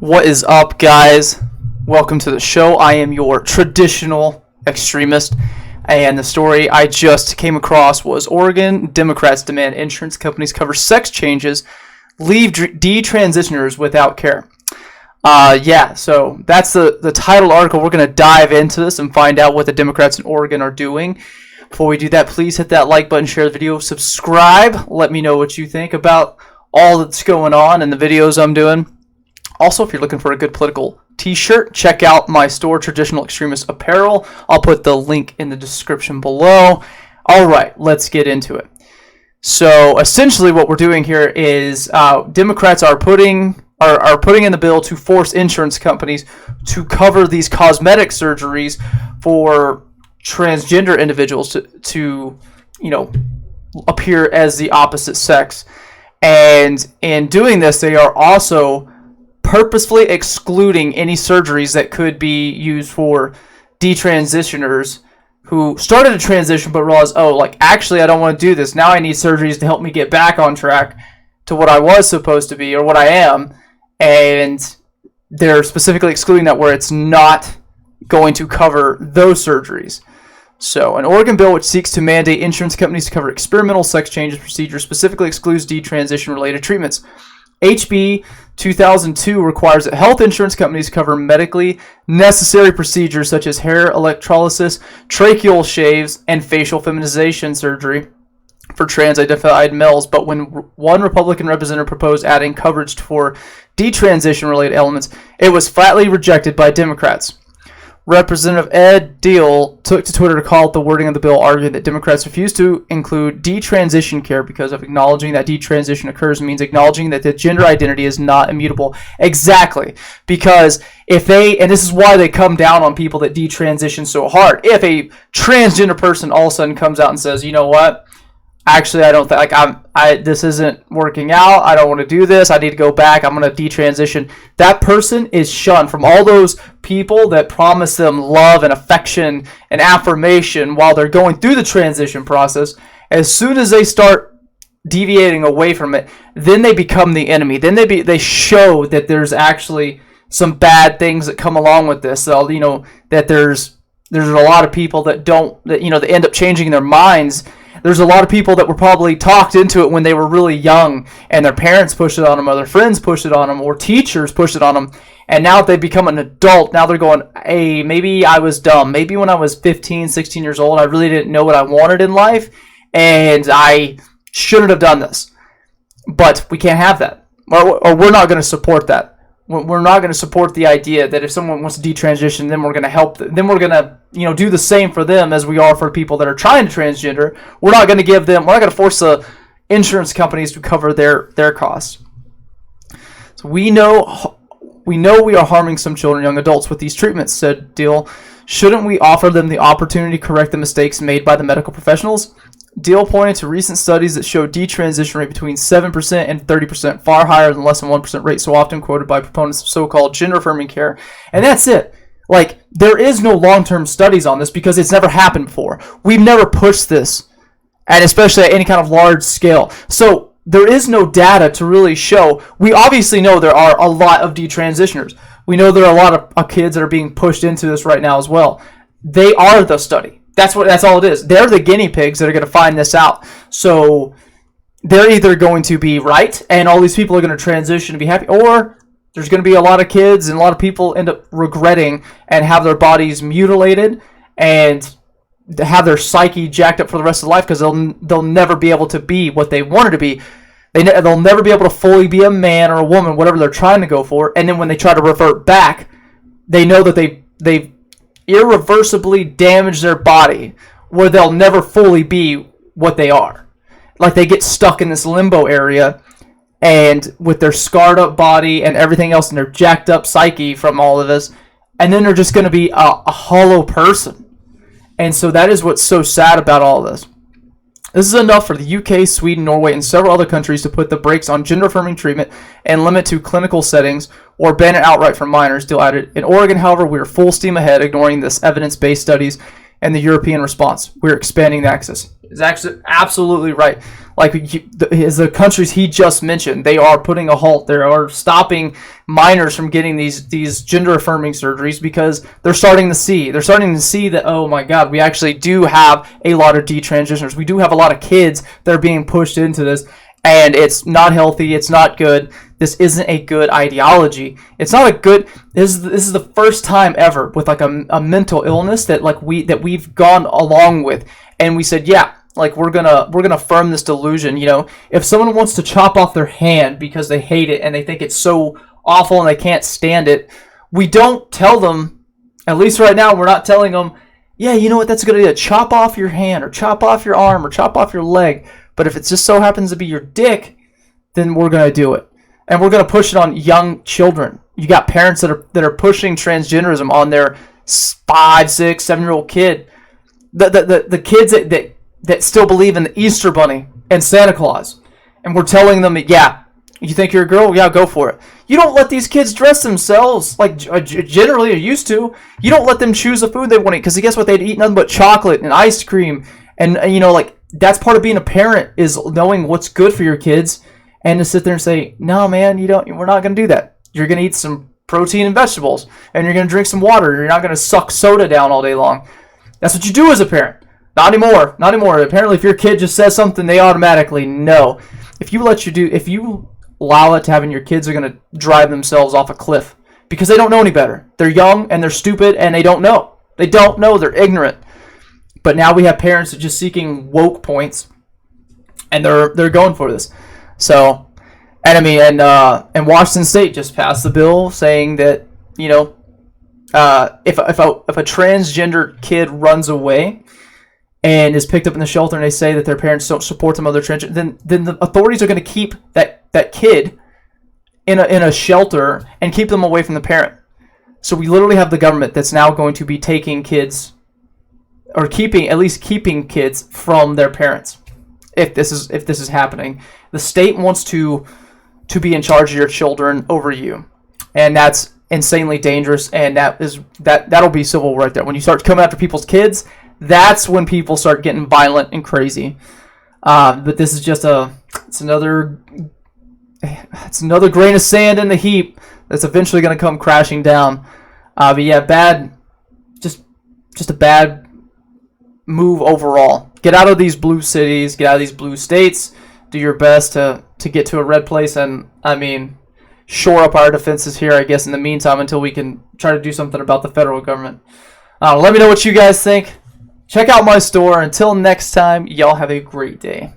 What is up, guys? Welcome to the show. I am your traditional extremist, and the story I just came across was Oregon Democrats demand insurance companies cover sex changes, leave detransitioners without care. So that's the title article. We're going to dive into this and find out what the Democrats in Oregon are doing. Before we do that, please hit that like button, share the video, subscribe. Let me know what you think about all that's going on and the videos I'm doing. Also, if you're looking for a good political t-shirt, check out my store, Traditional Extremist Apparel. I'll put the link in the description below. All right, let's get into it. So essentially what we're doing here is Democrats are putting in the bill to force insurance companies to cover these cosmetic surgeries for transgender individuals to appear as the opposite sex. And in doing this, they are also purposefully excluding any surgeries that could be used for detransitioners who started a transition but realized, actually I don't want to do this. Now I need surgeries to help me get back on track to what I was supposed to be or what I am. And they're specifically excluding that where it's not going to cover those surgeries. So, an Oregon bill which seeks to mandate insurance companies to cover experimental sex changes procedures specifically excludes detransition-related treatments. HB 2002 requires that health insurance companies cover medically necessary procedures such as hair electrolysis, tracheal shaves, and facial feminization surgery for trans-identified males. But when one Republican representative proposed adding coverage for detransition-related elements, it was flatly rejected by Democrats. Representative Ed Deal took to Twitter to call out the wording of the bill, arguing that Democrats refuse to include detransition care because of acknowledging that detransition occurs means acknowledging that the gender identity is not immutable. Exactly. Because if and this is why they come down on people that detransition so hard. If a transgender person all of a sudden comes out and says, you know what? Actually, I don't think this isn't working out. I don't want to do this. I need to go back. I'm going to detransition. That person is shunned from all those people that promise them love and affection and affirmation while they're going through the transition process. As soon as they start deviating away from it, then they become the enemy. Then they show that there's actually some bad things that come along with this. So, that there's a lot of people that end up changing their minds. There's a lot of people that were probably talked into it when they were really young, and their parents pushed it on them, or their friends pushed it on them, or teachers pushed it on them. And now that they become an adult, now they're going, hey, maybe I was dumb. Maybe when I was 15, 16 years old, I really didn't know what I wanted in life, and I shouldn't have done this. But we can't have that, or we're not going to support that. We're not going to support the idea that if someone wants to detransition, then we're going to help them. Then we're going to, do the same for them as we are for people that are trying to transgender. We're not going to force the insurance companies to cover their costs. So we know we are harming some children and young adults with these treatments, said Deal. Shouldn't we offer them the opportunity to correct the mistakes made by the medical professionals? Deal pointed to recent studies that show detransition rate between 7% and 30%, far higher than less than 1% rate, so often quoted by proponents of so-called gender-affirming care. And that's it. There is no long-term studies on this because it's never happened before. We've never pushed this, and especially at any kind of large scale. So there is no data to really show. We obviously know there are a lot of detransitioners. We know there are a lot of kids that are being pushed into this right now as well. They are the study. That's all it is. They're the guinea pigs that are going to find this out. So they're either going to be right and all these people are going to transition and be happy, or there's going to be a lot of kids and a lot of people end up regretting and have their bodies mutilated and have their psyche jacked up for the rest of their life because they'll never be able to be what they wanted to be. They'll never be able to fully be a man or a woman, whatever they're trying to go for. And then when they try to revert back, they know that they've irreversibly damage their body where they'll never fully be what they are. They get stuck in this limbo area and with their scarred up body and everything else and their jacked up psyche from all of this, and then they're just going to be a hollow person. And so that is what's so sad about all this. This is enough for the UK, Sweden, Norway, and several other countries to put the brakes on gender-affirming treatment and limit to clinical settings or ban it outright for minors, Deal added. In Oregon, however, we are full steam ahead, ignoring this evidence-based studies and the European response. We're expanding the access. It's actually absolutely right. Like the countries he just mentioned, they are putting a halt. They are stopping minors from getting these gender affirming surgeries because they're starting to see that, oh my God, we actually do have a lot of detransitioners. We do have a lot of kids that are being pushed into this, and it's not healthy. It's not good. This isn't a good ideology. It's not a good. This is the first time ever with like a mental illness that we've gone along with, and we said, yeah. Like we're gonna firm this delusion. If someone wants to chop off their hand because they hate it and they think it's so awful and they can't stand it, we don't tell them. At least right now, we're not telling them, yeah, you know what, that's a good idea. Chop off your hand or chop off your arm or chop off your leg. But if it just so happens to be your dick, then we're gonna do it, and we're gonna push it on young children. You got parents that are pushing transgenderism on their 5, 6, 7-year-old kid. The kids that still believe in the Easter Bunny and Santa Claus. And we're telling them that, yeah, you think you're a girl? Yeah, go for it. You don't let these kids dress themselves like generally are used to. You don't let them choose the food they want to eat, because guess what? They'd eat nothing but chocolate and ice cream. And like, that's part of being a parent, is knowing what's good for your kids, and to sit there and say, no, man, we're not going to do that. You're going to eat some protein and vegetables, and you're going to drink some water. You're not going to suck soda down all day long. That's what you do as a parent. Not anymore. Apparently, if your kid just says something, they automatically know. If you allow it to happen, your kids are going to drive themselves off a cliff because they don't know any better. They're young and they're stupid and they don't know. They're ignorant. But now we have parents that are just seeking woke points, and they're going for this. So, and Washington State just passed the bill saying that if a transgender kid runs away and is picked up in the shelter, and they say that their parents don't support them, then the authorities are going to keep that kid in a shelter and keep them away from the parent. So we literally have the government that's now going to be taking kids, or keeping kids from their parents. If this is happening, the state wants to be in charge of your children over you, and that's insanely dangerous. And that'll be civil right there. When you start coming after people's kids, that's when people start getting violent and crazy. But this is just it's another grain of sand in the heap that's eventually going to come crashing down. But yeah, just a bad move overall. Get out of these blue cities, get out of these blue states, do your best to get to a red place, and shore up our defenses here, I guess, in the meantime, until we can try to do something about the federal government. Let me know what you guys think. Check out my store. Until next time, y'all have a great day.